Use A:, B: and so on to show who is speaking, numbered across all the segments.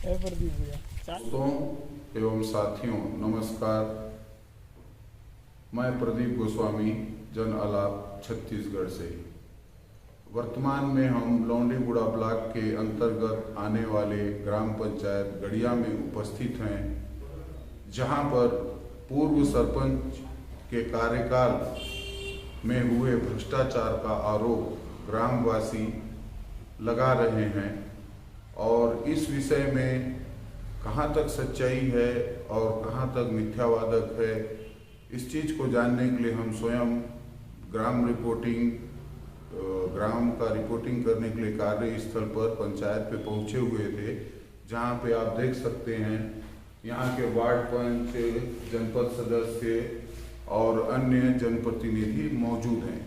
A: दोस्तों एवं साथियों नमस्कार। मैं प्रदीप गोस्वामी जन आलाप छत्तीसगढ़ से। वर्तमान में हम लौंडीगुड़ा ब्लॉक के अंतर्गत आने वाले ग्राम पंचायत गड़िया में उपस्थित हैं, जहां पर पूर्व सरपंच के कार्यकाल में हुए भ्रष्टाचार का आरोप ग्रामवासी लगा रहे हैं और इस विषय में कहां तक सच्चाई है और कहां तक मिथ्यावादक है, इस चीज़ को जानने के लिए हम स्वयं ग्राम का रिपोर्टिंग करने के लिए कार्यस्थल पर पंचायत पे पहुंचे हुए थे, जहां पे आप देख सकते हैं यहां के वार्ड पंच, जनपद सदस्य और अन्य जनप्रतिनिधि मौजूद हैं।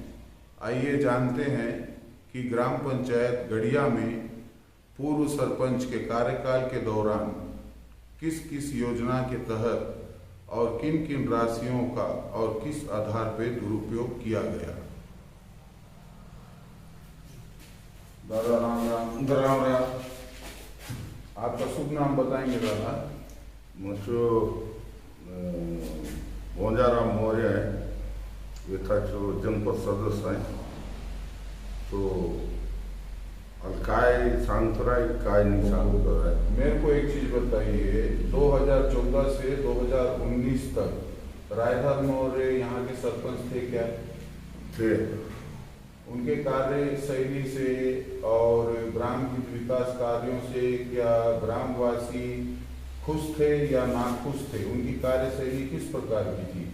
A: आइए जानते हैं कि ग्राम पंचायत गड़िया में पूर्व सरपंच के कार्यकाल के दौरान किस किस योजना के तहत और किन किन राशियों का और किस आधार पर दुरुपयोग किया गया। दादा राम राम। आपका शुभ नाम बताएंगे दादा?
B: मुझे मोंजाराम मौर्य है, यथा जो जनपद सदस्य हैं। तो काय सांतराय काय नहीं सांतराय।
A: मेरे को एक चीज बताइए, 2014 से 2019 तक रायधर मौर्य यहाँ के सरपंच थे क्या?
B: थे।
A: उनके कार्य शैली से और ग्राम हित विकास कार्यों से क्या ग्रामवासी खुश थे या नाखुश थे? उनकी कार्य शैली किस प्रकार की थी?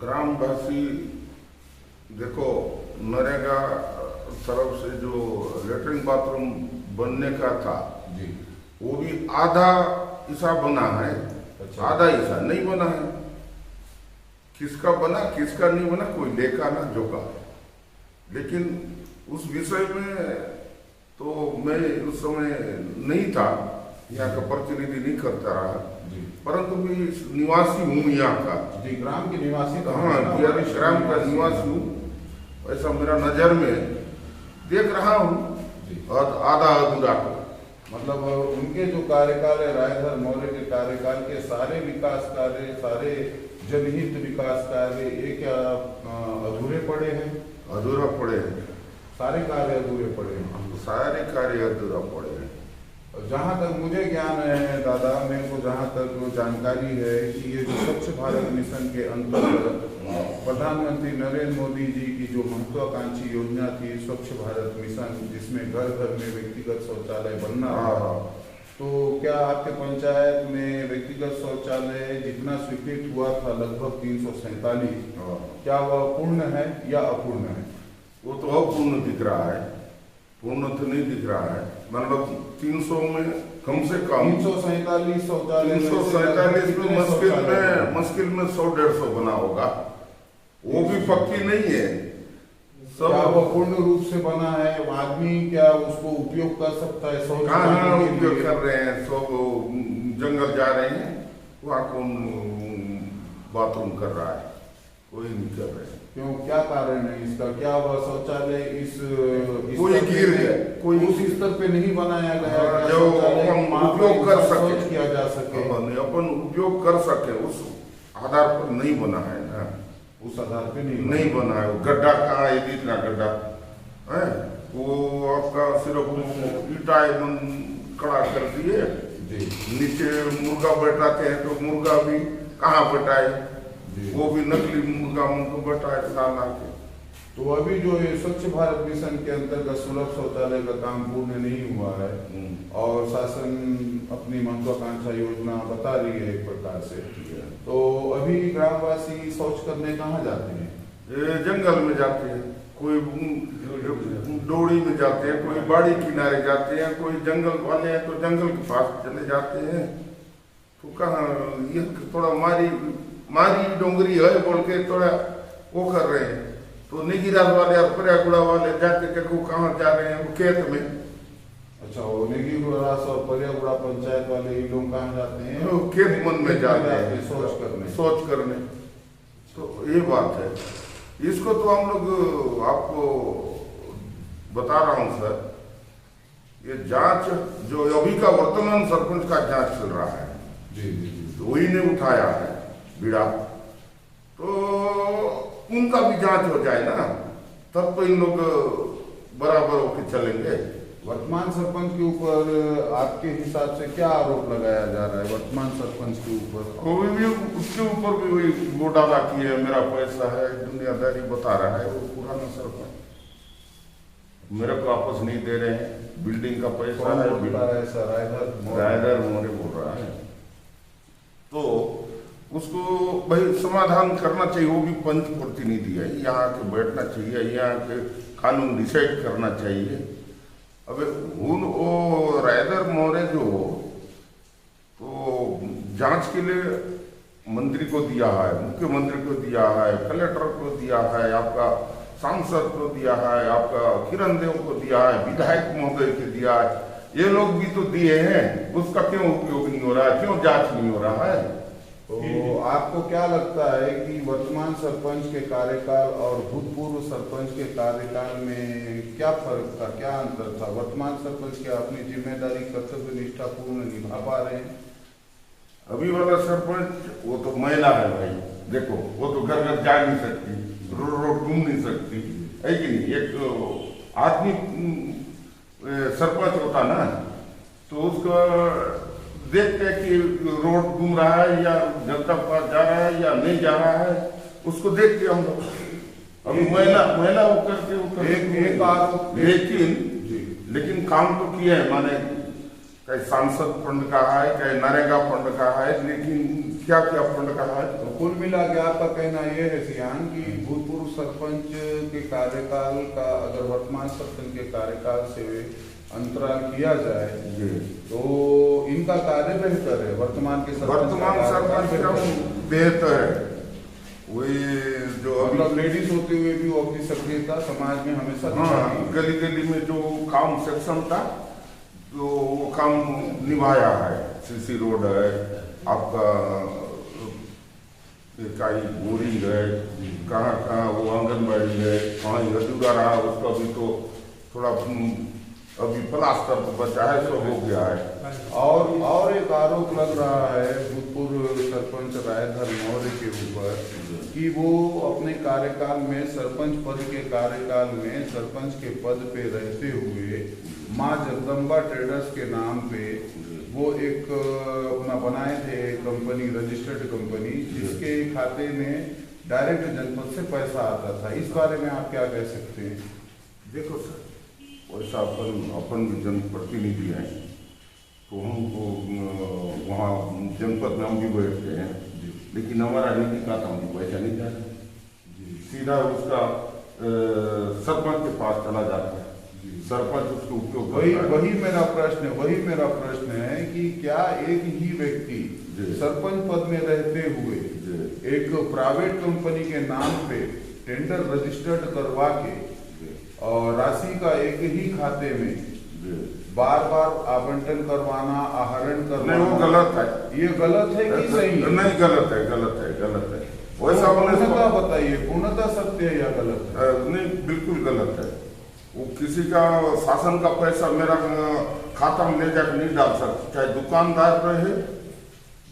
B: ग्रामवासी देखो, नरेगा तरफ से जो लेटरिन बाथरूम बनने का था
A: जी,
B: वो भी आधा हिस्सा बना है।
A: अच्छा।
B: आधा हिस्सा नहीं बना है। किसका बना किसका नहीं बना कोई लेखा ना जोखा। लेकिन उस विषय में तो मैं उस समय नहीं था, यहाँ का प्रतिनिधि नहीं करता रहा
A: जी,
B: परंतु भी निवासी हूँ यहाँ का।
A: जी, ग्राम के निवासी तो
B: हाँ, ग्राम का निवासी हूँ। ऐसा मेरा नजर में देख रहा हूँ और आधा अधूरा।
A: मतलब उनके जो कार्यकाल है, रायधर मौर्य के कार्यकाल के सारे विकास कार्य, सारे जनहित विकास कार्य ये क्या अधूरे पड़े हैं?
B: अधूरा पड़े हैं।
A: सारे कार्य अधूरे पड़े हैं।
B: सारे कार्य अधूरा पड़े हैं।
A: जहाँ तक मुझे ज्ञान है दादा, मेरे को जहाँ तक जानकारी है कि ये जो स्वच्छ भारत मिशन के अंतर्गत प्रधानमंत्री नरेंद्र मोदी जी की जो महत्वाकांक्षी योजना थी स्वच्छ भारत मिशन, जिसमें घर घर में व्यक्तिगत शौचालय बनना था, तो क्या आपके पंचायत में व्यक्तिगत शौचालय जितना स्वीकृत हुआ था लगभग 347, क्या वह पूर्ण है या अपूर्ण है?
B: वो तो अपूर्ण दिख रहा है, पूर्ण तो नहीं दिख रहा है। मतलब 300 में कम से कम
A: 347 शौचालय,
B: 347 में मुश्किल में 100-150 बना होगा। वो भी पक्की नहीं है सब।
A: क्या वो पूर्ण रूप से बना है? आदमी क्या उसको उपयोग कर सकता है?
B: कहाँ उपयोग कर रहे हैं? सब जंगल जा रहे हैं, वहाँ कौन बाथरूम कर रहा है? कोई नहीं कर रहे।
A: क्यों, क्या कारण है इसका? क्या वह शौचालय
B: कोई गिर गया, कोई
A: उस स्तर पे नहीं बनाया गया
B: जो अपन उपयोग कर सके,
A: किया जा सके,
B: अपन उपयोग कर सके, उस आधार पर नहीं बना है ना।
A: उस आधार पे
B: नहीं बना है। वो गड्ढा कहाँ है? इतना गड्ढा है, वो आपका सिर्फ ईटा खड़ा कर दिए। नीचे मुर्गा बैठाते हैं तो मुर्गा भी कहाँ बैठाए? वो भी नकली मुर्गा उनको बैठाए ला के।
A: तो अभी जो ये स्वच्छ भारत मिशन के अंतर्गत सुलभ शौचालय का काम पूर्ण नहीं हुआ है और शासन अपनी महत्वाकांक्षा योजना बता रही है एक प्रकार से, तो अभी ग्रामवासी शौच करने कहाँ जाते हैं?
B: जंगल में जाते हैं, कोई डोड़ी में जाते हैं, कोई बाड़ी किनारे जाते हैं, कोई जंगल वाले हैं तो जंगल के पास चले जाते हैं। तो कहाँ ये थोड़ा मारी डोंगरी है बोल के थोड़ा वो कर रहे हैं। तो निगिराज वाले और पर्यागुड़ा वाले जाके देखो कहाँ जा रहे हैं? वो खेत में।
A: अच्छा, वो निगिराज और पर्यागुड़ा पंचायत वाले ये लोग कहाँ जाते हैं?
B: वो खेत मन में जाते हैं
A: शौच करने।
B: तो ये बात है। इसको तो हम लोग आपको बता रहा हूँ सर, ये जांच जो अभी का वर्तमान सरपंच का जांच चल रहा है,
A: जी जी जी,
B: तो वही ने उठाया है बीड़ा, तो उनका भी जांच हो जाए ना, तब तो इन लोग बराबर होकर चलेंगे।
A: वर्तमान सरपंच के ऊपर आपके हिसाब से क्या आरोप लगाया जा रहा है वर्तमान सरपंच के ऊपर?
B: कोई भी उसके ऊपर भी वही घोटाला किया है, मेरा पैसा है, दुनियादारी बता रहा है। वो पुराना सरपंच मेरे को वापस नहीं दे रहे हैं, बिल्डिंग का पैसा है,
A: ऐसा
B: रायदर मोरे बोल रहा है। तो उसको भाई समाधान करना चाहिए, वो भी पंच प्रतिनिधि है, यहाँ के बैठना चाहिए, यहाँ के कानून डिसाइड करना चाहिए। अब वो रायदर मोरे जो तो जांच के लिए मंत्री को दिया है, मुख्यमंत्री को दिया है, कलेक्टर को दिया है, आपका सांसद को दिया है, आपका किरण देव को दिया है, विधायक महोदय को दिया है, ये लोग भी तो दिए हैं, उसका क्यों उपयोग नहीं हो रहा है, क्यों जांच नहीं हो रहा है?
A: तो आपको क्या लगता है कि वर्तमान सरपंच के कार्यकाल और भूतपूर्व सरपंच के कार्यकाल में क्या फर्क था, क्या अंतर था? वर्तमान सरपंच क्या अपनी जिम्मेदारी कर्तव्य निष्ठापूर्ण निभा पा रहे हैं?
B: अभी वाला सरपंच वो तो महिला है भाई, देखो वो तो घर घर जा नहीं सकती, रोड रोड घूम नहीं सकती है कि नहीं। एक आदमी सरपंच होता ना, तो उसका देखते कि रोड घूम रहा है या जनता पास जा रहा है या नहीं जा रहा है, उसको देखते हम लोग। अभी महिला होकर के
A: एक आरोप,
B: लेकिन काम तो किए हैं, माने कहीं सांसद फंड का है, कहीं नरेगा फंड का है, लेकिन क्या क्या फंड का है।
A: तो कुल मिला के आपका कहना यह है सियान कि भूतपूर्व सरपंच के कार्यकाल का अगर वर्तमान सरपंच के कार्यकाल से अंतराल किया जाए तो इनका कार्य बेहतर है, वर्तमान सरपंच
B: का बेहतर है। वही जो
A: मतलब लेडीज होते हुए भी वो अपनी सक्रियता समाज में हमेशा
B: गली गली में जो काम सेक्शन था तो वो काम निभाया है। सीसी रोड है, आपका कहीं बोरिंग है, कहाँ वो आंगनबाड़ी है, कहाँ अधूरा रहा उसका भी तो थोड़ा अभी प्लास्टर तो बचा है, तो हो गया है।
A: और एक आरोप लग रहा है भूतपूर्व सरपंच रायधर मौर्य के ऊपर कि वो अपने कार्यकाल में सरपंच पद के कार्यकाल में सरपंच के पद पे रहते हुए माँ जगदम्बा ट्रेडर्स के नाम पे वो एक अपना बनाए थे कंपनी, रजिस्टर्ड कंपनी, जिसके खाते में डायरेक्ट जनपद से पैसा आता था। इस बारे में आप क्या कह सकते हैं?
B: देखो सर, वैसा अपन भी जनप्रतिनिधि हैं, तो हमको वहाँ जनपद में हम भी बैठते हैं, लेकिन हमारा नीति का तो हमको पैसा नहीं जाता, सीधा उसका सरपंच के पास चला जाता है, सरपंच उसको उपयोग
A: वही मेरा प्रश्न है कि क्या एक ही व्यक्ति सरपंच पद में रहते हुए एक प्राइवेट कंपनी के नाम पे टेंडर रजिस्टर्ड करवा के और राशि का एक ही खाते में बार बार आवंटन करवाना, आहरण करना,
B: नहीं वो गलत है।
A: ये गलत है कि सही है?
B: नहीं, गलत है। वैसा
A: पूर्णतः बताइए, पूर्णतः सत्य है या गलत है?
B: नहीं, बिल्कुल गलत है। वो किसी का शासन का पैसा मेरा खाता में ले जाकर नहीं डाल सकता, चाहे दुकानदार रहे,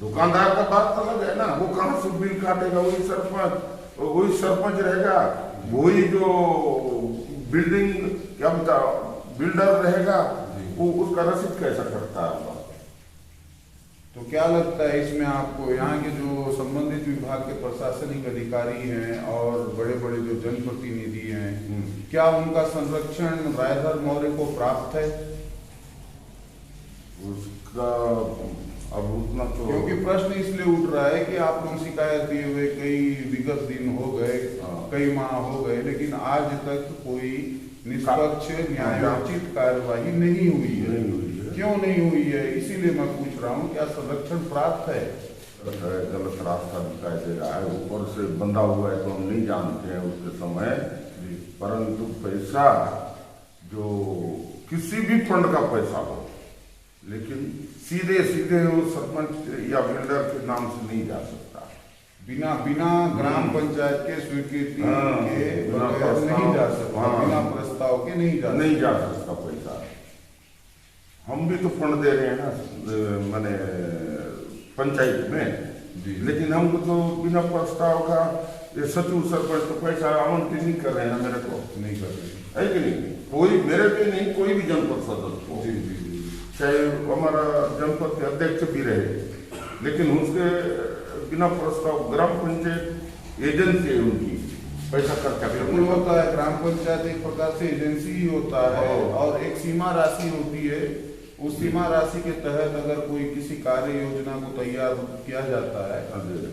B: दुकानदार का बात अलग है ना, वो कहाँ से बिल काटेगा? वही सरपंच रहेगा, वही जो बिल्डिंग क्या बता बिल्डर रहेगा, वो उसका रसीद कैसा करता है?
A: तो क्या लगता है इसमें आपको, यहाँ के जो संबंधित विभाग के प्रशासनिक अधिकारी हैं और बड़े बड़े जो जनप्रतिनिधि हैं, क्या उनका संरक्षण रायधर मौर्य को प्राप्त है?
B: उसका अब उतना तो,
A: क्योंकि प्रश्न इसलिए उठ रहा है कि आप लोग शिकायत दिए हुए कई विगत दिन हो गए, कई माह हो गए, लेकिन आज तक कोई निष्पक्ष न्यायोचित कार्यवाही नहीं हुई है। क्यों नहीं हुई है? इसीलिए मैं पूछ रहा हूँ, क्या संरक्षण प्राप्त है?
B: गलत रास्ता दिखाई दे रहा है, ऊपर से बंधा हुआ है तो हम नहीं जानते हैं उसके समय, परंतु पैसा जो किसी भी फंड का पैसा हो, लेकिन सीधे वो सरपंच या बिल्डर के नाम से नहीं जा सकता,
A: बिना ग्राम पंचायत के स्वीकृति के नहीं जा सकता, बिना प्रस्ताव के नहीं जा
B: सकता पैसा। हम भी तो फंड दे रहे हैं ना माने पंचायत में, लेकिन हमको तो बिना प्रस्ताव का ये सचिव सरपंच तो पैसा आवंटित नहीं कर रहे हैं ना, मेरे को
A: नहीं कर रहे
B: है कि नहीं, कोई मेरे भी नहीं, कोई भी जनपद सदस्य को, चाहे हमारा जनपद के अध्यक्ष भी रहे, लेकिन उसके बिना प्रस्ताव ग्राम पंचायत एजेंसी है उनकी पैसा खर्चा
A: बिल्कुल होता है। ग्राम पंचायत एक प्रकार से एजेंसी ही होता है और एक सीमा राशि होती है। उस सीमा राशि के तहत अगर कोई किसी कार्य योजना को तैयार किया जाता है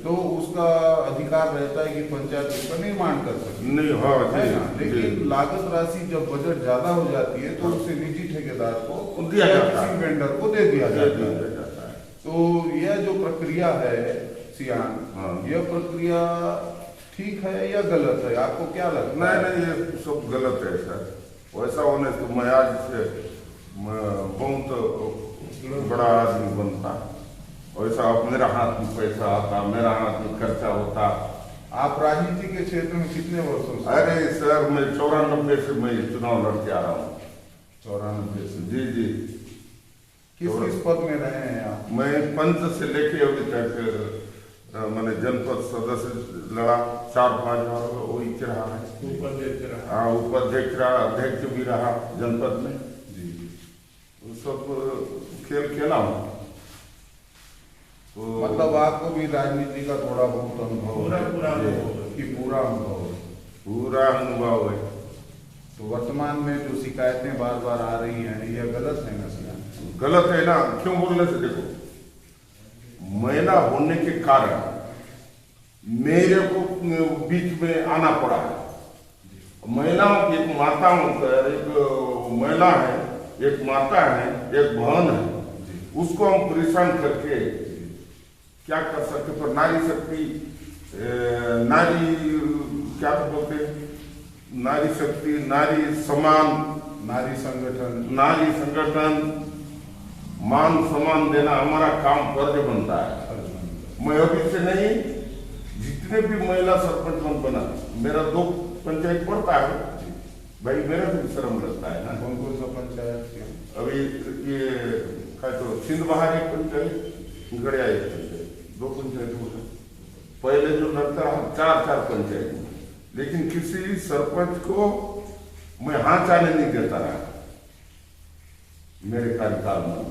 A: तो उसका अधिकार रहता है कि पंचायत उसका निर्माण कर सकती
B: नहीं, हाँ
A: है ना। लेकिन लागत राशि जब बजट ज्यादा हो जाती है तो उसे निजी ठेकेदार को
B: दिया जाता है,
A: किसी वेंडर को दे दिया जाता है। तो यह जो प्रक्रिया है सियान, यह प्रक्रिया ठीक है या गलत है, आपको क्या लगता है?
B: नहीं, ये सब गलत है सर। वैसा होने तो मैं आज से बहुत बड़ा आदमी बनता, वैसा अब मेरा हाथ में पैसा आता, मेरा हाथ में खर्चा होता।
A: आप राजनीति के क्षेत्र में कितने वर्षों से?
B: अरे सर, मैं 94 से मैं चुनाव लड़के आ रहा हूँ।
A: 94 से?
B: जी।
A: किस पद में रहे हैं आप?
B: मैं पंच से लेके अभी तक मैंने जनपद सदस्य लड़ा 4-5 बार, वही रहा है, उपाध्यक्ष रहा, अध्यक्ष भी रहा जनपद में। सब खेल खेला हूँ। तो
A: मतलब आपको भी राजनीति का थोड़ा बहुत अनुभव है? पूरा अनुभव है। तो वर्तमान में जो शिकायतें बार बार आ रही हैं, यह गलत है ना?
B: गलत है ना, क्यों बोलने से देखो, महिला होने के कारण मेरे को बीच में आना पड़ा है। महिलाओं की एक माताओं का एक महिला है, एक माता है, एक बहन है, उसको हम परेशान करके क्या कर सकते? पर नारी शक्ति, नारी क्या बोलते, नारी शक्ति, नारी सम्मान, नारी संगठन, मान सम्मान देना हमारा काम फर्ज बनता है। मैं अभी से नहीं, जितने भी महिला सरपंच बना, मेरा 2 पंचायत पड़ता है भाई, मेरा भी शर्म लगता है ना।
A: कौन सा पंचायत?
B: अभी ये तो सिंध बहार एक पंचायत, गड़िया एक पंचायत, 2 पंचायत हो गए। पहले जो लगता रहा 4 पंचायत, लेकिन किसी सरपंच को मैं हाथ आने नहीं देता रहा मेरे कार्यकाल में।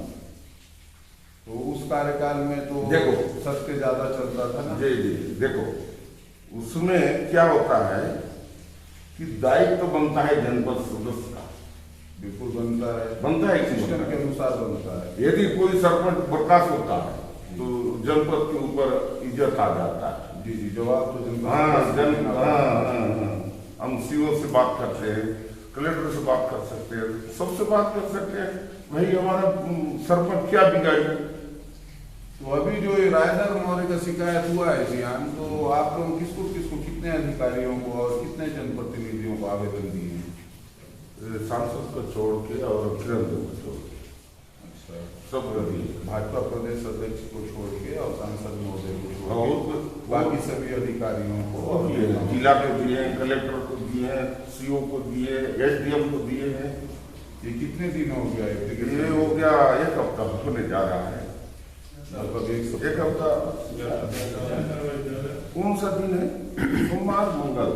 A: तो उस कार्यकाल में तो
B: देखो
A: सस्ते ज्यादा चलता था ना?
B: जी, देखो उसमें क्या होता है कि दायित्व तो बनता है जनपद सदस्य का।
A: बिल्कुल बनता है,
B: सिस्टम
A: के अनुसार बनता है।
B: यदि कोई सरपंच बर्खास्त होता है तो जनपद के ऊपर इज्जत आ जाता है।
A: जी, जवाब तो
B: हम सीओ से बात करते हैं, कलेक्टर से बात कर सकते हैं, सबसे बात कर सकते हैं, भाई हमारा सरपंच क्या बिगाड़ी।
A: तो अभी जो रायधर मौर्य का शिकायत हुआ है सियान, तो आप लोग किसको कितने अधिकारियों को और कितने जनप्रतिनिधियों को आवेदन दिए हैं?
B: सांसद को छोड़ के और किरण को छोड़ के।
A: अच्छा,
B: सब
A: भाजपा प्रदेश अध्यक्ष को छोड़ के और सांसद महोदय को छोड़ के बाकी सभी अधिकारियों को,
B: जिला को दिए, कलेक्टर को दिए, सीओ को दिए, एसडीएम को दिए हैं।
A: ये कितने दिन हो गया?
B: ये हो गया 1 हफ्ता होने जा रहा है।
A: लगभग
B: 1 हफ्ता। कौन सा दिन है? सोमवार, मंगल,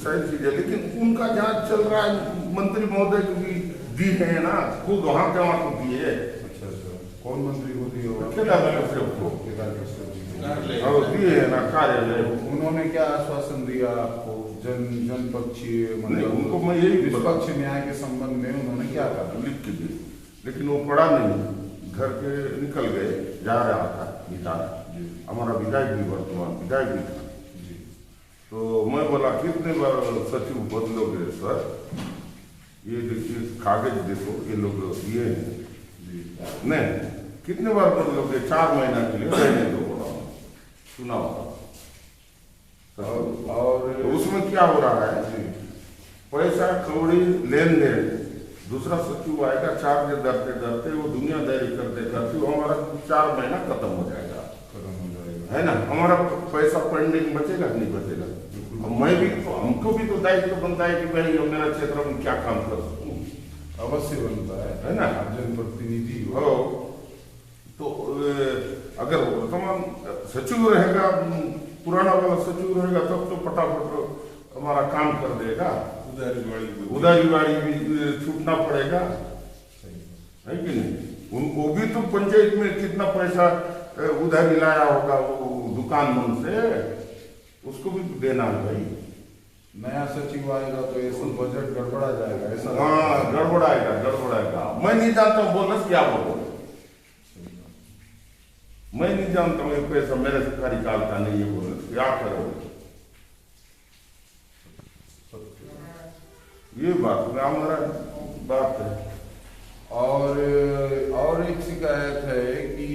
B: सही चीज है। लेकिन उनका जांच चल रहा है, मंत्री महोदय को भी दी है ना, खुद वहां को दिए।
A: अच्छा, कौन मंत्री को दिए?
B: दिए है ना कार्यालय।
A: उन्होंने क्या आश्वासन दिया आपको? जनपक्षीय मतलब
B: उनको मैं यही
A: निष्पक्ष न्याय के संबंध में उन्होंने क्या कहा?
B: लिख के दिए, लेकिन वो पढ़ा नहीं, घर के निकल गए, जा रहा था बिठाना। हमारा विधायक भी, वर्तमान विधायक भी था। तो मैं बोला कितने बार सचिव बदलोगे सर? ये देखिए कागज देखो, ये लोग दिए हैं। नहीं, कितने बार बदलोगे? 4 महीना के लिए रहने दो, बोला चुनाव। और तो उसमें क्या हो रहा है, पैसा कौड़ी लेन देन, दूसरा सचिव आएगा, चार्ज डरते वो दुनियादारी करते वो हमारा 4 महीना खत्म हो जाएगा। है ना, हमारा पैसा पेंडिंग बचेगा नहीं बचेगा। अब मैं भी तो, हमको भी तो दायित्व बनता है कि भाई मेरा क्षेत्र में क्या काम कर सकूँ।
A: अवश्य बनता है
B: ना,
A: आप जनप्रतिनिधि
B: हो तो अगर वर्तमान सचिव रहेगा, पुराना वाला सचिव रहेगा तब तो फटाफट हमारा काम कर देगा। उधारी वाड़ी भी छूटना पड़ेगा, है कि नहीं। वो भी तो पंचायत में कितना पैसा उधारी लाया होगा वो दुकान मन से, उसको भी तो देना है भाई।
A: नया सचिव आएगा तो ये सब बजट गड़बड़ा जाएगा ऐसा।
B: हाँ, गड़बड़ाएगा। मैं नहीं जानता हूँ बोनस क्या बोलो, मैं नहीं जानता हूँ ये पैसा मेरे कार्यकाल का नहीं है, बोनस क्या करोगे। ये बात में हमारा बात है।
A: और एक शिकायत है कि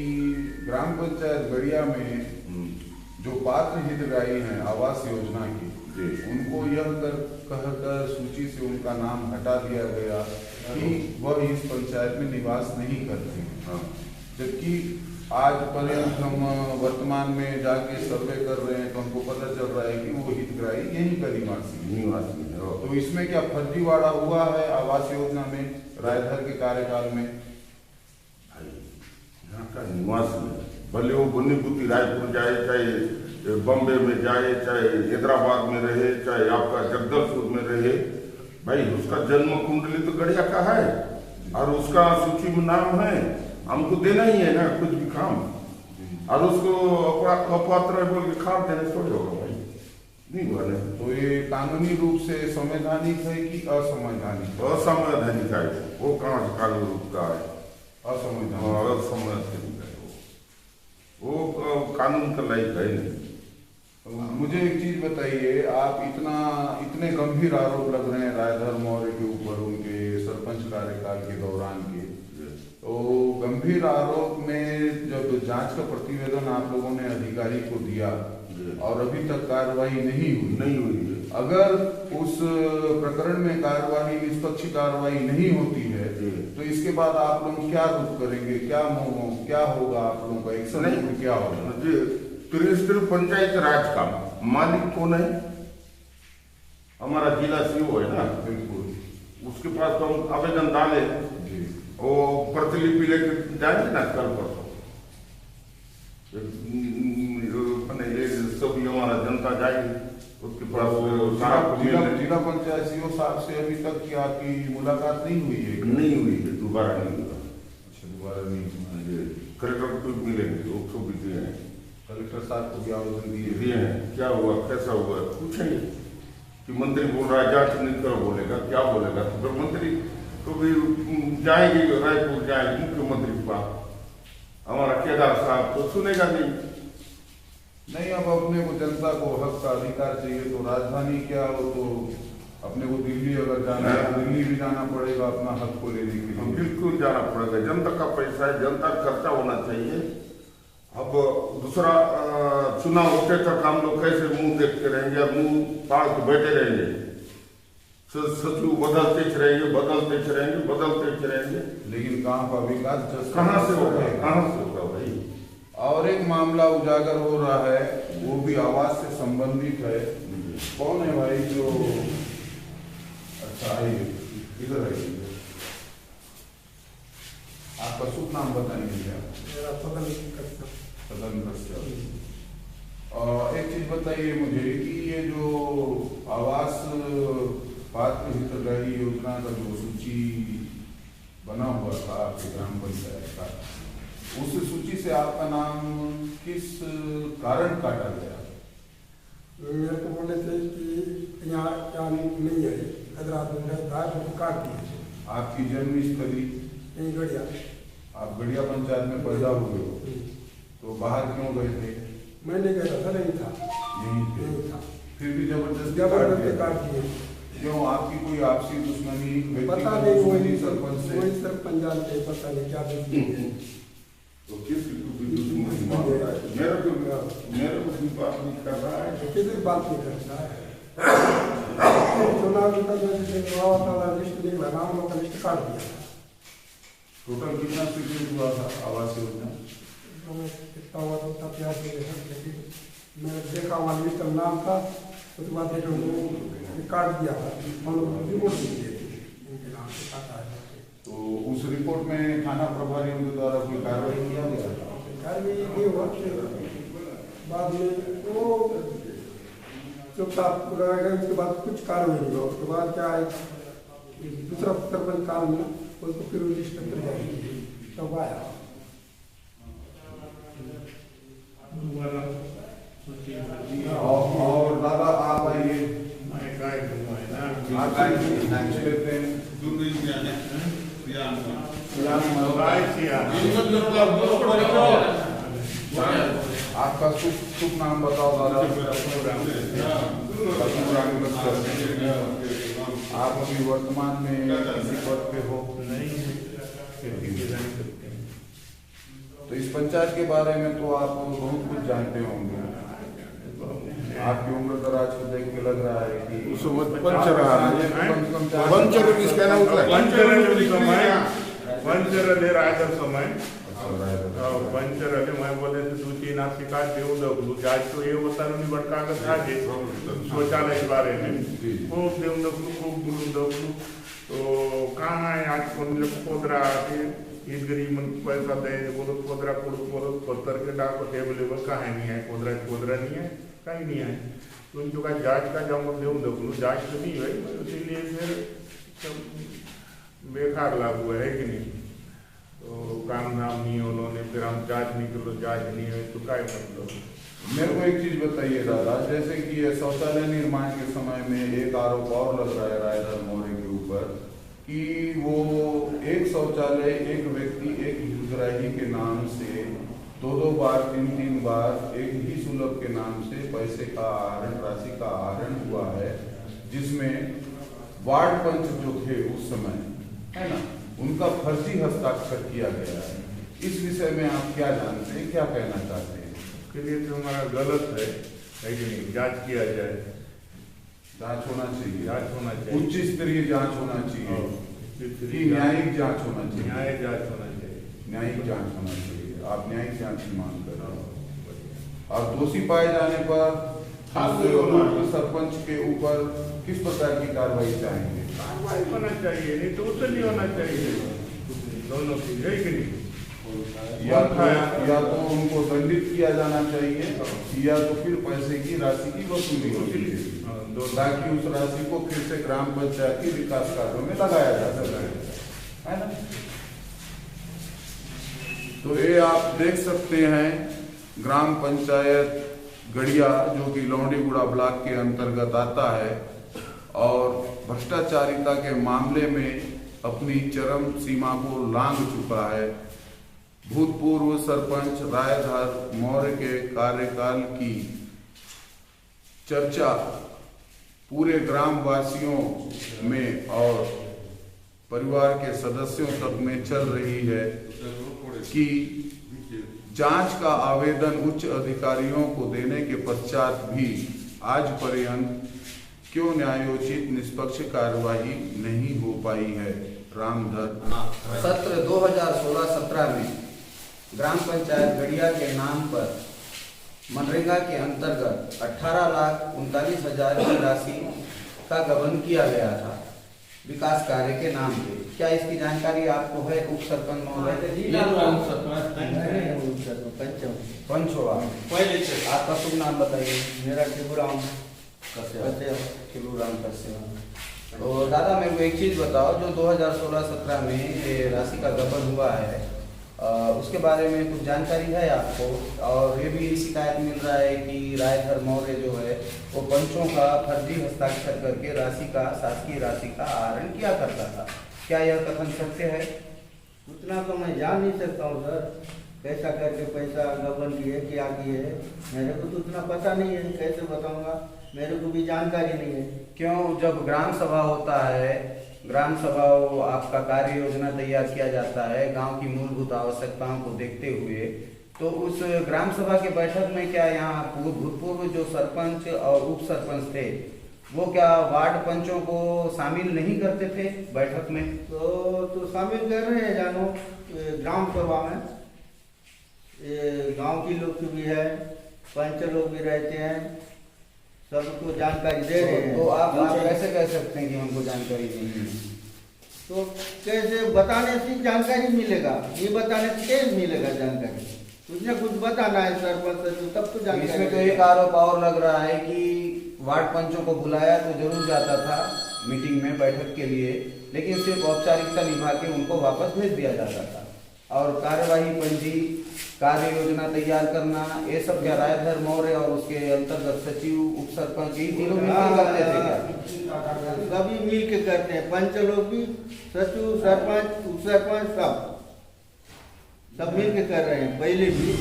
A: ग्राम पंचायत गड़िया में जो पात्र हितग्राही हैं आवास योजना की, उनको यह कहकर सूची से उनका नाम हटा दिया गया कि वह इस पंचायत में निवास नहीं करते हैं। जबकि आज पर्यंत हम वर्तमान में जाके सर्वे कर रहे हैं तो हमको पता चल रहा है कि वो हितग्राही यहीं का निवासी है। तो इसमें क्या फर्जीवाड़ा हुआ है आवास योजना में रायधर के कार्यकाल में?
B: यहाँ का निवासी भले वो बुन्नी बुद्धि रायपुर जाए, चाहे बॉम्बे में जाए, चाहे हैदराबाद में रहे, चाहे आपका जगदलपुर में रहे, भाई उसका जन्म कुंडली तो गड़िया का है और उसका सूची में नाम है, हमको देना ही है ना कुछ भी काम। और उसको अपात्र बोल के खाद देने थोड़ी होगा भाई, नहीं हुआ नहीं।
A: तो ये कानूनी रूप से संवैधानिक है कि असंवैधानिक?
B: असंवैधानिक है वो, कहाँ कानूनी रूप का है?
A: असंवैधानिक
B: है वो कानून का लायक है नहीं।
A: मुझे एक चीज बताइए, आप इतने गंभीर आरोप लग रहे हैं रायधर मौर्य के ऊपर उनके सरपंच कार्यकाल के दौरान के, तो गंभीर आरोप में जब जांच का प्रतिवेदन आप लोगों ने अधिकारी को दिया और अभी तक कार्रवाई नहीं हुई, अगर उस प्रकरण में कार्रवाई, निष्पक्ष कार्रवाई नहीं होती है तो इसके बाद आप लोग क्या रुख करेंगे? क्या होगा आप लोगों का एक्शन क्या होगा?
B: त्रिस्तरीय पंचायत राज का मालिक कौन है? हमारा जिला सीओ है ना, बिल्कुल। उसके पास तो हम आवेदन डाले, वो प्रतिलिपि लेकर जाएंगे ना कल परसों, सभी हमारा जनता जाएगी उसके पास।
A: जिला पंचायत सीओ साहब से अभी तक की आपकी मुलाकात नहीं हुई है?
B: नहीं हुई है, दोबारा नहीं हुआ।
A: अच्छा, दोबारा नहीं हुआ।
B: कलेक्टर को मिलेंगे, वो सब भी दिए हैं,
A: कलेक्टर साहब को भी आवेदन
B: दिए हैं। क्या हुआ, कैसा हुआ पूछेंगे कि मंत्री बोल रहा है जांच नहीं करो, बोलेगा क्या बोलेगा? तो फिर मंत्री तो भी जाएंगे रायपुर, जाएंगे मुख्यमंत्री के पास, हमारा केदार साहब तो सुनेगा नहीं।
A: अब अपने को जनता को हक का अधिकार चाहिए, तो राजधानी क्या हो तो अपने को दिल्ली अगर जाना है, दिल्ली भी जाना पड़ेगा अपना हक को लेने के लिए।
B: बिल्कुल जाना पड़ेगा, जनता का पैसा है, जनता का खर्चा होना चाहिए। अब दूसरा चुनाव होते तक हम लोग कैसे मुंह देखते रहेंगे, अब मुंह पाड़ के बैठे रहेंगे? सचिव बदलते रहेंगे,
A: लेकिन कहाँ का विकास
B: कहाँ से होगा भाई?
A: और एक मामला उजागर हो रहा है, वो भी आवास से संबंधित है। कौन है भाई जो? अच्छा, आइए इधर आइए, आपका शुभ नाम बताएंगे क्या? सदन कश्यप। और एक चीज बताइए मुझे कि ये जो आवास पात्र हितग्राही योजना का जो सूची बना हुआ था आपके ग्राम पंचायत का, उस सूची से आपका नाम किस कारण काटा गया?
C: मेरे को बोले थे कि यहाँ क्या नहीं है, हैदराबाद में था तो काट दिए।
A: आपकी जन्म स्थली?
C: गड़िया।
A: आप गड़िया पंचायत में पैदा हुए हो, तो बाहर क्यों गए थे?
C: मैंने गया था, नहीं था,
A: यही था। फिर भी जबरदस्ती
C: काट दिए।
A: क्यों? आपकी कोई आपसी दुश्मनी?
C: पता नहीं,
A: वही सरपंच से?
C: वही सरपंच जानते, पता नहीं क्या दुश्मनी।
B: तो किसी को भी दुश्मनी मान रहा है? मेरे को भी बात नहीं कर रहा है,
C: किसी बात नहीं करता है। चुनाव का लिस्ट निकला, नाम का लिस्ट काट दिया।
A: टोटल कितना स्वीकृत हुआ था आवास योजना?
C: उसका हुआ तो तब याद नहीं है, लेकिन मैं देखा वहाँ लिस्ट में नाम था, उसके बाद एक लोग काट दिया था, हम लोग रिपोर्ट भी दिए थे उनके नाम से काटा है।
A: तो उस रिपोर्ट में थाना प्रभारियों के द्वारा कोई कार्रवाई किया गया था?
C: कार्रवाई ये हुआ कि बाद में वो चुपचाप रहेगा, उसके बाद कुछ कार्रवाई नहीं हुआ। उसके बाद क्या है, दूसरा सरपंच काल में उसको फिर लिस्ट में जाएगी तब आया।
A: और दादा आप आइए, आपका शुभ नाम बताओ दादा। आप अभी वर्तमान में किसी पद पे हो? तो इस पंचायत के बारे में तो आप बहुत कुछ जानते होंगे। आपकी उम्र दराज को देख के लग रहा है कि
B: पंचरले रायदर समय पंचरले मैं बोले तो 2-3 शिकायत देऊ दगलू आज तो ये होता नहीं बड़का था शौचालय के बारे में खूब देऊ दगलू खूब बोलू दगलू। तो कहाँ है आज को खोदरा ईद गरीब मन पैसा दे बोलो खोदरा बोलो पत्थर के डाको टेबल कहाँ नहीं है, खोदरा नहीं है, कहीं नहीं है। तो उनको का जांच का जब देऊ दगलू जांच तो नहीं हुई, इसीलिए फिर बेकार लागू है कि नहीं। तो काम नाम नहीं उन्होंने फिर हम जांच नहीं करो, जांच नहीं हुई तो क्या मतलब।
A: मेरे को एक चीज बताइए दादा, जैसे कि ये शौचालय निर्माण के समय में एक आरोप और लग रहा है रायधर मौर्य के ऊपर कि वो एक शौचालय एक व्यक्ति एक हितग्राही के नाम से 2-2 बार 3-3 बार एक ही सुलभ के नाम से पैसे का आहरण राशि का आहरण हुआ है, जिसमें वार्ड पंच जो थे उस समय है ना, उनका फर्जी हस्ताक्षर किया गया है। इस विषय में आप क्या जानते हैं, क्या कहना चाहते हैं?
B: उसके लिए तो हमारा गलत है कि नहीं, जांच किया जाए,
A: जांच होना चाहिए,
B: जांच होना चाहिए,
A: उच्च स्तरीय जांच होना चाहिए कि न्यायिक जांच होना चाहिए?
B: न्यायिक जांच होना चाहिए,
A: न्यायिक जांच होना चाहिए। आप न्यायिक जांच की मांग कर रहे हो। और दोषी पाए जाने पर सरपंच के ऊपर किस प्रकार की कार्रवाई चाहेंगे?
B: कार्रवाई होना चाहिए, नहीं तो उससे नहीं होना चाहिए, दोनों की है कि नहीं।
A: या तो उनको दंडित किया जाना चाहिए या तो फिर पैसे की राशि की वसूली होनी चाहिए ताकि उस राशि को फिर से ग्राम पंचायत के विकास कार्यों में लगाया जा सके, है ना। तो ये आप देख सकते हैं ग्राम पंचायत गड़िया जो कि लौंडीगुड़ा ब्लॉक के अंतर्गत आता है और भ्रष्टाचारिता के मामले में अपनी चरम सीमा को लांघ चुका है। भूतपूर्व सरपंच रायधर मौर्य के कार्यकाल की चर्चा पूरे ग्रामवासियों में और परिवार के सदस्यों तक में चल रही है कि जांच का आवेदन उच्च अधिकारियों को देने के पश्चात भी आज पर्यंत क्यों न्यायोचित निष्पक्ष कार्यवाही नहीं हो पाई है। रामधर
D: सत्र 2016-17 में ग्राम पंचायत गड़िया के नाम पर मनरेगा के अंतर्गत 18,39,000 की राशि का गबन किया गया था विकास कार्य के नाम पे। क्या इसकी जानकारी आपको है? उप सरपंच महोदय पंचोआ, आपका शुभ नाम बताइए।
E: मेरा किलूराम
D: कश्यप। तो दादा मेरे को एक चीज़ बताओ, जो 2016-17 में ये राशि का गबन हुआ है उसके बारे में कुछ जानकारी है आपको? और ये भी शिकायत मिल रहा है कि रायधर मौर्य जो है वो पंचों का फर्जी हस्ताक्षर करके राशि का शासकीय राशि का आहरण किया करता था। क्या यह कथन सत्य है?
E: उतना तो मैं जान नहीं सकता हूँ सर, कैसा करके पैसा गबन किए क्या किए, मेरे को तो उतना पता नहीं है, कैसे बताऊंगा, मेरे को भी जानकारी नहीं है।
D: क्यों, जब ग्राम सभा होता है, ग्राम सभा आपका कार्य योजना तैयार किया जाता है गांव की मूलभूत आवश्यकताओं को देखते हुए, तो उस ग्राम सभा के बैठक में क्या यहाँ भूतपूर्व जो सरपंच और उप सरपंच थे वो क्या वार्ड पंचों को शामिल नहीं करते थे बैठक में?
E: तो शामिल कर रहे हैं जानो ग्राम सभा में, ये गांव की लोग की भी है, पंच लोग भी रहते हैं, सबको जानकारी दे रहे हैं।
D: तो आप कैसे कह सकते हैं कि हमको जानकारी नहीं है?
E: तो कैसे बताने से जानकारी मिलेगा, ये बताने से कैसे मिलेगा जानकारी? कुछ ना कुछ बताना है सरपंच सचिव, तब तो जानकारी।
D: इसमें तो एक आरोप और लग रहा है कि वार्ड पंचों को बुलाया तो जरूर जाता था मीटिंग में, बैठक के लिए, लेकिन सिर्फ औपचारिकता निभा के उनको वापस भेज दिया जाता था। और कार्यवाही पंजी, कार्य योजना तैयार करना, ये सब क्या रायधर मौर्य और उसके अंतर्गत सचिव, उप सरपंच, इन तीनों मिलकर करते थे क्या?
E: सभी मिल के करते हैं, पंच लोग भी, सचिव, सरपंच, उप सरपंच, सब मिल के कर रहे हैं। पहले भी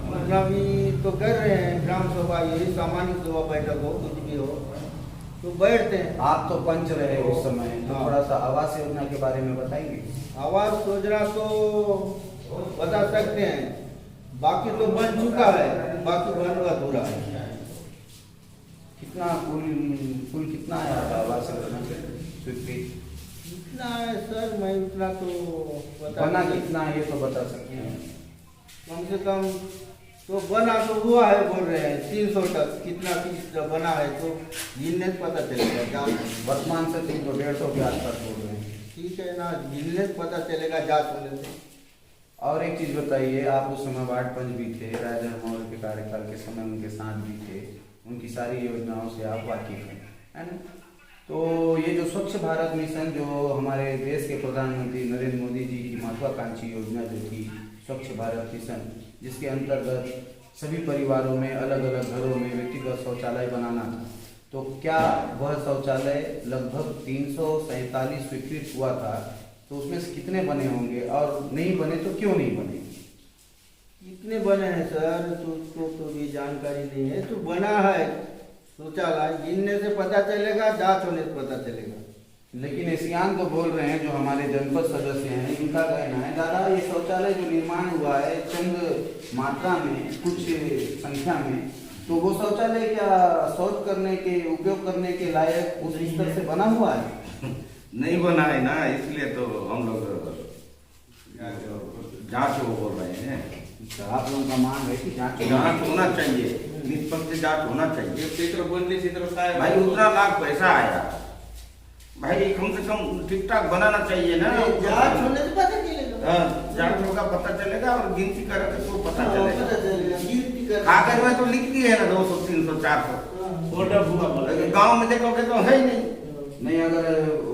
E: मतलब तो कर रहे हैं, ग्राम सभा, यही सामान्य सभा बैठक हो, कुछ भी हो तो बैठते हैं।
D: आप तो पंच रहे उस समय, तो
E: हाँ।
D: थोड़ा सा आवास योजना के बारे में बताएंगे?
E: आवास योजना तो बता सकते हैं, बाकी तो बन चुका है, बाकी बनवा अधूरा है।
D: कितना कुल कितना आया था आवास योजना स्वीकृति?
E: कितना है सर, मैं उतना तो बता
D: बना
E: नहीं
D: कितना है ये तो बता सकते हैं?
E: कम से कम तो बना तो हुआ है, बोल रहे हैं 300 तक, कितना फीस बना है तो गिनने से पता चलेगा। जांच
D: वर्तमान से 350 के आसपास बोल रहे हैं।
E: ठीक है ना, गिनने से पता चलेगा जांच होने से।
D: और एक चीज बताइए, आप उस समय वार्ड पंच भी थे, रायधर मौर्य के कार्यकाल के समय उनके साथ भी थे, उनकी सारी योजनाओं से आप वाकिफ हैं, है ना? तो ये जो स्वच्छ भारत मिशन, जो हमारे देश के प्रधानमंत्री नरेंद्र मोदी जी की महत्वाकांक्षी योजना जो थी स्वच्छ भारत मिशन, जिसके अंतर्गत सभी परिवारों में, अलग अलग घरों में व्यक्तिगत शौचालय बनाना था, तो क्या वह शौचालय लगभग 347 स्वीकृत हुआ था? तो उसमें से कितने बने होंगे, और नहीं बने तो क्यों नहीं बने?
E: कितने बने हैं सर, तो उसको तो भी जानकारी नहीं है। तो बना है शौचालय, गिनने से पता चलेगा, जांच होने से पता चलेगा।
D: लेकिन एशियान तो बोल रहे हैं, जो हमारे जनपद सदस्य हैं, इनका कहना है दादा ये शौचालय जो निर्माण हुआ है चंद मात्रा में, कुछ संख्या में, तो वो शौचालय क्या शौच करने के, उपयोग करने के लायक उस स्तर से बना हुआ है?
F: नहीं बना है ना, इसलिए तो हम लोग जांच वो बोल रहे हैं।
D: आप लोगों का मांग है कि
F: जांच होना चाहिए, निष्पक्ष जांच होना चाहिए। भाई उतना लाख पैसा आया, भाई कम से कम ठीक ठाक बनाना चाहिए ना।
E: जांच होने से पता चलेगा।
F: जांच होगा, पता चलेगा, और गिनती करेंगे तो पता चलेगा।
E: गिनती कर
F: कागज में तो लिख दिए है ना 200, 300, 400, गाँव में देखोगे तो है ही नहीं।
D: नहीं, अगर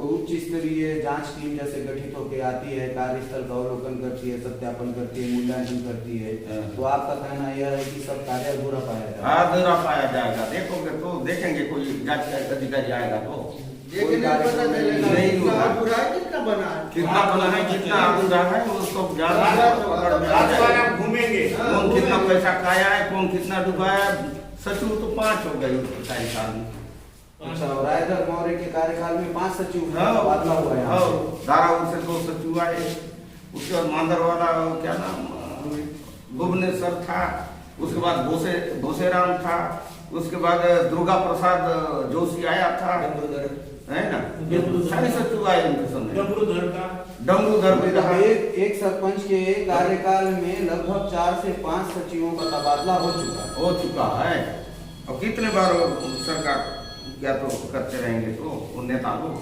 D: उच्च स्तरीय जांच टीम जैसे गठित होकर आती है, कार्यस्थल का अवलोकन करती है, सत्यापन करती है, मूल्यांकन करती है, तो आपका कहना यह है कि सब कार्य अधूरा पाया जाएगा?
F: अधूरा पाया जाएगा। देखोगे तो देखेंगे, कोई जांच का अधिकारी आएगा तो
E: देखने से पता चलेगा
F: नहीं
E: कितना
F: होगा।
E: अधूरा है, कितना बना है।
F: कितना बना है, कितना अधूरा है, उसको जान
B: घूमेंगे
F: कौन कितना पैसा खाया है, कौन कितना डुबाया। सचिव तो 5 हो गए सारी साल में।
D: अच्छा, रायधर मौर्य के कार्यकाल में 5 सचिव
F: हाँ,
D: बदला हुआ है।
F: हाँ, दारापुर से 2 सचिव आए, उसके बाद मांदर वाला क्या नाम भुवनेश्वर था, उसके बाद भोसेराम था, उसके बाद दुर्गा प्रसाद जोशी आया था, है ना, सारे सचिव आए उनके समय। डमरूधर भी रहा।
D: एक सरपंच के कार्यकाल में लगभग 4 से 5 सचिवों का तबादला हो चुका
F: है। और कितने बार सरकार क्या तो करते रहेंगे तो वो नेता लोग।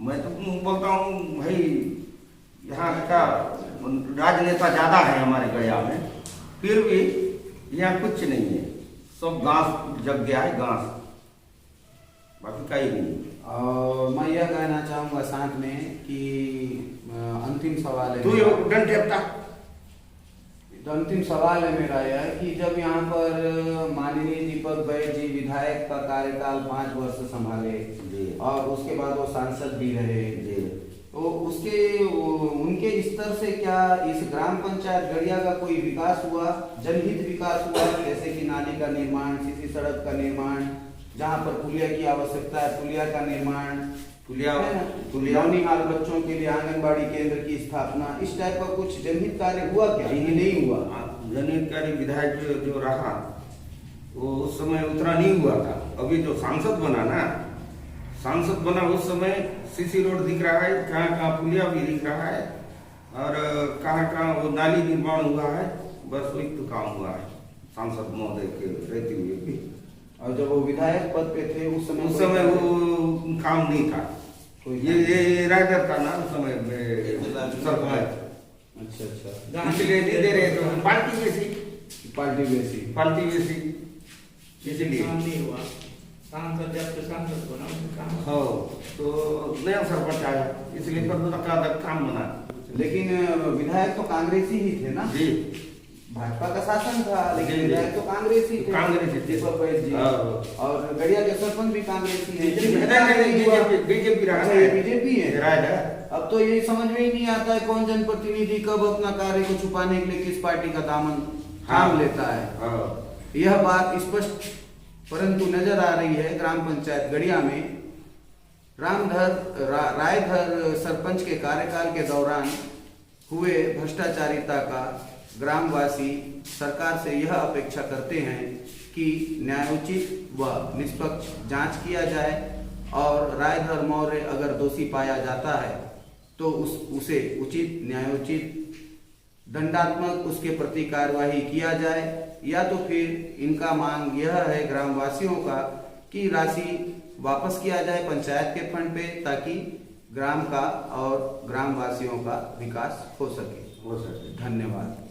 F: मैं तो बोलता हूँ भाई, यहाँ का राजनेता ज्यादा है हमारे गया में, फिर भी यहाँ कुछ नहीं है, सब घास जग गया है, घास, बाकी कहीं नहीं।
D: और मैं यह कहना चाहूँगा साथ में कि अंतिम सवाल है, तो अंतिम सवाल है मेरा यह कि जब यहाँ पर माननीय दीपक बैठ जी विधायक का कार्यकाल 5 वर्ष संभाले और उसके बाद वो सांसद भी रहे, तो उनके स्तर से क्या इस ग्राम पंचायत गड़िया का कोई विकास हुआ, जनहित विकास हुआ? जैसे कि नाली का निर्माण, सीसी सड़क का निर्माण, जहाँ पर पुलिया की आवश्यकता है पुलिया का निर्माण, पुलियानी हाल बच्चों के लिए आंगनबाड़ी केंद्र की स्थापना, इस टाइप का कुछ जनहित कार्य हुआ क्या? ये नहीं हुआ।
F: जनहित कार्य विधायक जो रहा वो उस समय उतना नहीं हुआ था। अभी जो सांसद बना ना, सांसद बना उस समय सीसी रोड दिख रहा है, कहाँ पुलिया भी दिख रहा है, और कहाँ कहाँ वो नाली निर्माण हुआ है, बस वही तो काम हुआ है सांसद महोदय के रहते हुए भी।
D: और जब वो विधायक पद पे थे उस समय
F: वो काम नहीं था। ये रायगढ़ का ना उस समय में सरपंच।
D: अच्छा
F: इसलिए नहीं दे रहे तो पार्टी
D: पार्टी बेसी
F: इसलिए
E: काम नहीं हुआ, सांसद जब से सांसद बना उनका काम
F: हाँ, तो नया सरपंच आया इसलिए कर काम बना।
D: लेकिन विधायक तो कांग्रेसी ही थे ना
F: जी,
D: भाजपा का शासन था, लेकिन
F: जी, जी।
D: विधायक तो कांग्रेसी थे,
F: कांग्रेसी थे।
D: दीपक बैस जी।
F: हाँ।
D: और गड़िया के सरपंच भी कांग्रेसी है।
F: बीजेपी रहा
D: अच्छा,
F: है।
D: ये बीजेपी है।
F: रायगढ़
D: अब तो ये समझ में ही नहीं आता है कौन जनप्रतिनिधि कब अपना कार्य को छुपाने के लिए किस पार्टी का दामन थाम लेता है।
F: हाँ।
D: यह बात स्पष्ट परंतु नजर आ रही है ग्राम पंचायत गड़िया में रायधर सरपंच के कार्यकाल के दौरान हुए भ्रष्टाचारिता का ग्रामवासी सरकार से यह अपेक्षा करते हैं कि न्यायोचित व निष्पक्ष जांच किया जाए और रायधर मौर्य अगर दोषी पाया जाता है तो उसे उचित न्यायोचित दंडात्मक उसके प्रति कार्यवाही किया जाए, या तो फिर इनका मांग यह है ग्रामवासियों का कि राशि वापस किया जाए पंचायत के फंड पे, ताकि ग्राम का और ग्रामवासियों का विकास हो सके।
F: हो सके।
D: धन्यवाद।